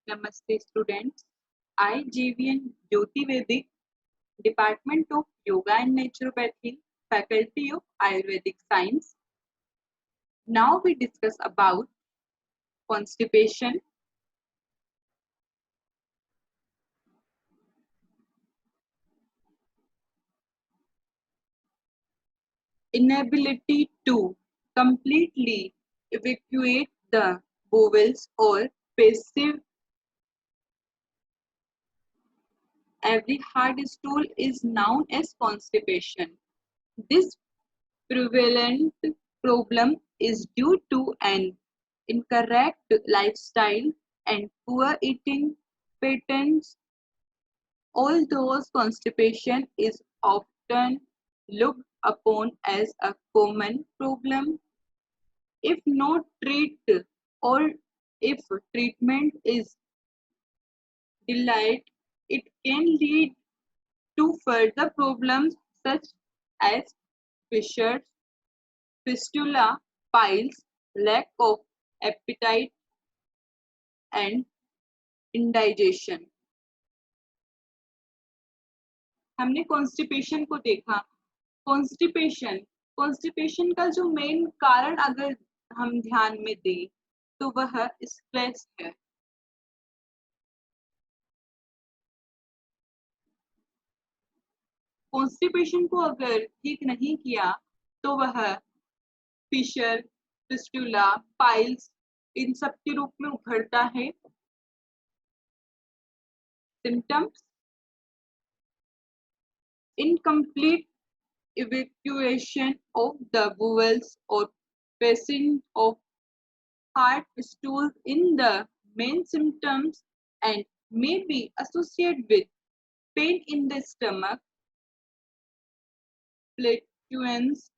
Namaste students. I, JVN Jyoti Vedic, Department of Yoga and Naturopathy, Faculty of Ayurvedic Science. Now we discuss about constipation. Inability to completely evacuate the bowels or passive every hard stool is known as constipation. This prevalent problem is due to an incorrect lifestyle and poor eating patterns. Although constipation is often looked upon as a common problem, if not treated or if treatment is delayed, it can lead to further problems such as fissures, fistula, piles, lack of appetite, and indigestion. हमने constipation को देखा। Constipation constipation का जो main कारण अगर हम ध्यान में दें तो वह स्ट्रेस है। कॉन्स्टिपेशन को अगर ठीक नहीं किया तो वह फिशर, फिस्टुला, पाइल्स इन सब के रूप में उभरता है। Symptoms: incomplete evacuation of the bowels or passing of hard stools in the main symptoms and may be associated with pain in the stomach, flatulence,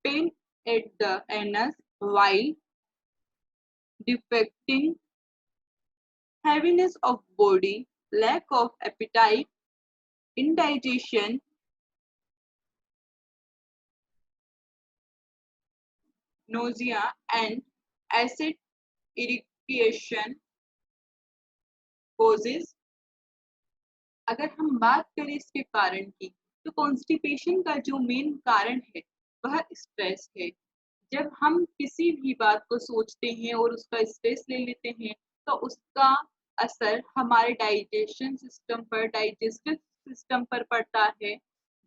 pain at the anus while defecating, heaviness of body, lack of appetite, indigestion, nausea and acid irritation causes। अगर हम बात करें इसके कारण की तो constipation का जो मेन कारण है वह स्ट्रेस है। जब हम किसी भी बात को सोचते हैं और उसका स्ट्रेस ले लेते हैं तो उसका असर हमारे डाइजेशन सिस्टम पर, डाइजेस्टिव सिस्टम पर पड़ता है,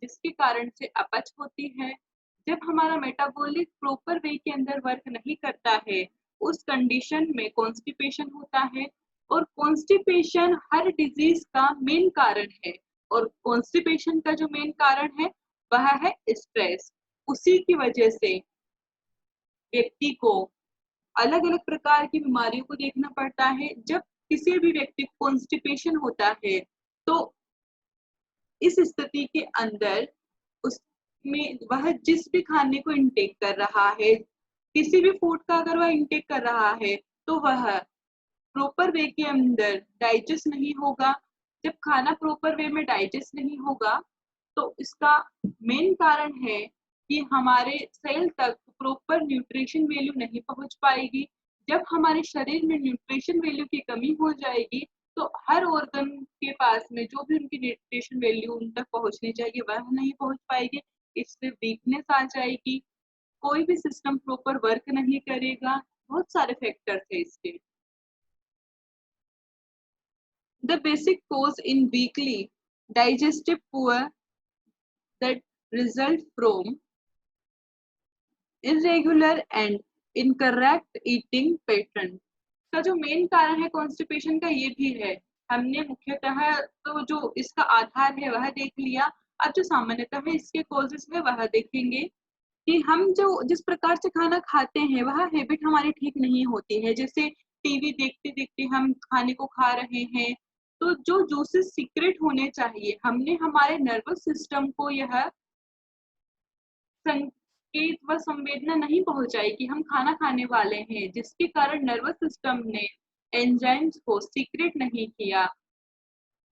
जिसके कारण से अपच होती है। जब हमारा मेटाबॉलिक प्रॉपर वे के अंदर वर्क नहीं करता है, उस कंडीशन में कॉन्स्टिपेशन होता है। और कॉन्स्टिपेशन हर डिजीज का मेन कारण है और कॉन्स्टिपेशन का जो मेन कारण है वह है स्ट्रेस। उसी की वजह से व्यक्ति को अलग अलग प्रकार की बीमारियों को देखना पड़ता है। जब किसी भी व्यक्ति को कॉन्स्टिपेशन होता है तो इस स्थिति के अंदर उसमें वह जिस भी खाने को इनटेक कर रहा है, किसी भी फूड का अगर वह इनटेक कर रहा है तो वह प्रॉपर वे के अंदर डाइजेस्ट नहीं होगा। जब खाना प्रॉपर वे में डाइजेस्ट नहीं होगा तो इसका मेन कारण है कि हमारे सेल तक प्रॉपर न्यूट्रिशन वैल्यू नहीं पहुंच पाएगी। जब हमारे शरीर में न्यूट्रिशन वैल्यू की कमी हो जाएगी तो हर ऑर्गन के पास में जो भी उनकी न्यूट्रिशन वैल्यू उन तक पहुंचनी चाहिए वह नहीं पहुंच पाएगी। इससे वीकनेस आ जाएगी, कोई भी सिस्टम प्रॉपर वर्क नहीं करेगा। बहुत सारे फैक्टर्स है इसके। The basic cause in weakly digestive poor that result from irregular and incorrect eating pattern। का जो मेन कारण है कॉन्स्टिपेशन का ये भी है। हमने मुख्यतः तो जो इसका आधार है वह देख लिया। अब जो सामान्यतः इसके कॉजेस है वह देखेंगे कि हम जो जिस प्रकार से खाना खाते हैं वह हैबिट हमारी ठीक नहीं होती है। जैसे टीवी देखते देखते हम खाने को खा रहे हैं तो जो जूसेस सीक्रेट होने चाहिए, हमने हमारे नर्वस सिस्टम को यह संकेत व संवेदना नहीं पहुंचाई कि हम खाना खाने वाले हैं, जिसके कारण नर्वस सिस्टम ने एंजाइम्स को सीक्रेट नहीं किया।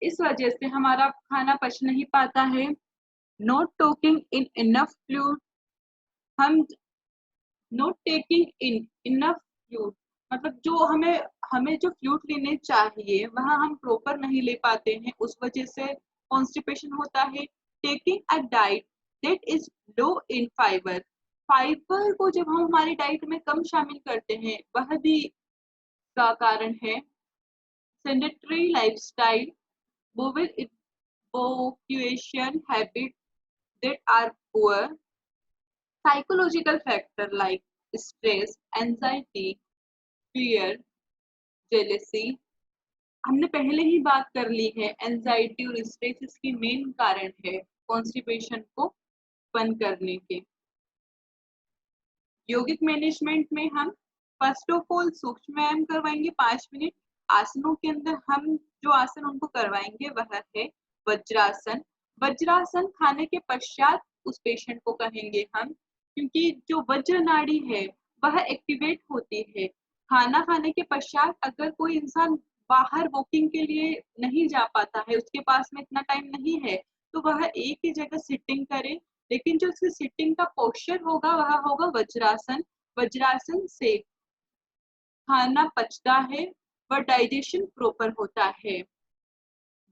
इस वजह से हमारा खाना पच नहीं पाता है। Not talking in enough fluid, हम not taking in enough fluid, मतलब जो हमें हमें जो फ्लूइड लेने चाहिए वह हम प्रॉपर नहीं ले पाते हैं, उस वजह से कॉन्स्टिपेशन होता है। Taking a diet that is low in fibre, fibre को जब हम हमारी डाइट में कम शामिल करते हैं वह भी का कारण है। Sedentary lifestyle, mobile evacuation habits that are poor, psychological factors like stress, anxiety, fear, jealousy। हमने पहले ही बात कर ली है, एंजाइटी और स्ट्रेस इसके मेन कारण है कॉन्स्टिपेशन को बंद करने के। योगिक मैनेजमेंट में हम फर्स्ट ऑफ ऑल सूक्ष्म व्यायाम करवाएंगे 5 मिनट। आसनों के अंदर हम जो आसन उनको करवाएंगे वह है वज्रासन। वज्रासन खाने के पश्चात उस पेशेंट को कहेंगे हम, क्योंकि जो वज्र नाड़ी है वह एक्टिवेट होती है। खाना खाने के पश्चात अगर कोई इंसान बाहर वॉकिंग के लिए नहीं जा पाता है, उसके पास में इतना टाइम नहीं है, तो वह एक ही जगह सिटिंग करे, लेकिन जो उसकी सिटिंग का पोस्चर होगा वह होगा वज्रासन। वज्रासन से खाना पचता है व डाइजेशन प्रॉपर होता है।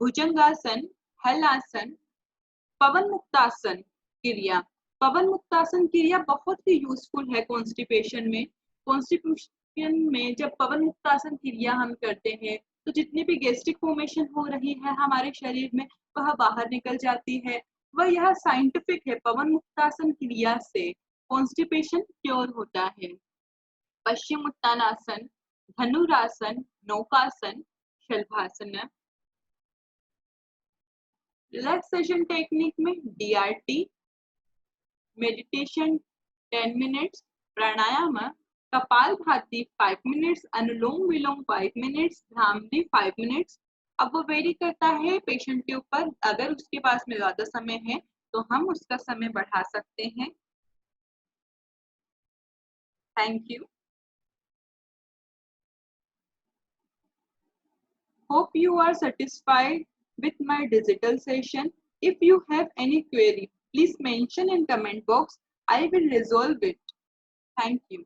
भुजंगासन, हलासन, पवन मुक्तासन क्रिया। पवन मुक्तासन क्रिया बहुत ही यूजफुल है कॉन्स्टिपेशन में। कॉन्स्टिपेशन में जब पवन मुक्तासन क्रिया हम करते हैं तो जितनी भी गैस्ट्रिक फॉर्मेशन हो रही है हमारे शरीर में वह बाहर निकल जाती है। वह यह साइंटिफिक है, पवन मुक्तासन क्रिया से कॉन्स्टिपेशन क्योर होता है। पश्चिम उत्तानासन, धनुरासन, नौकासन, शलभासन। रिलैक्सेशन टेक्निक में डीआरटी, मेडिटेशन 10 मिनट्स, प्राणायाम कपालभाति 5 मिनट्स, अनुलोम विलोम 5 मिनट्स, भ्रामरी 5 मिनट्स। अब वो वेरी करता है पेशेंट के ऊपर, अगर उसके पास में ज्यादा समय है तो हम उसका समय बढ़ा सकते हैं। Thank you. Hope you are satisfied with my digital session. If you have any query, please mention in comment box. I will resolve it. Thank you.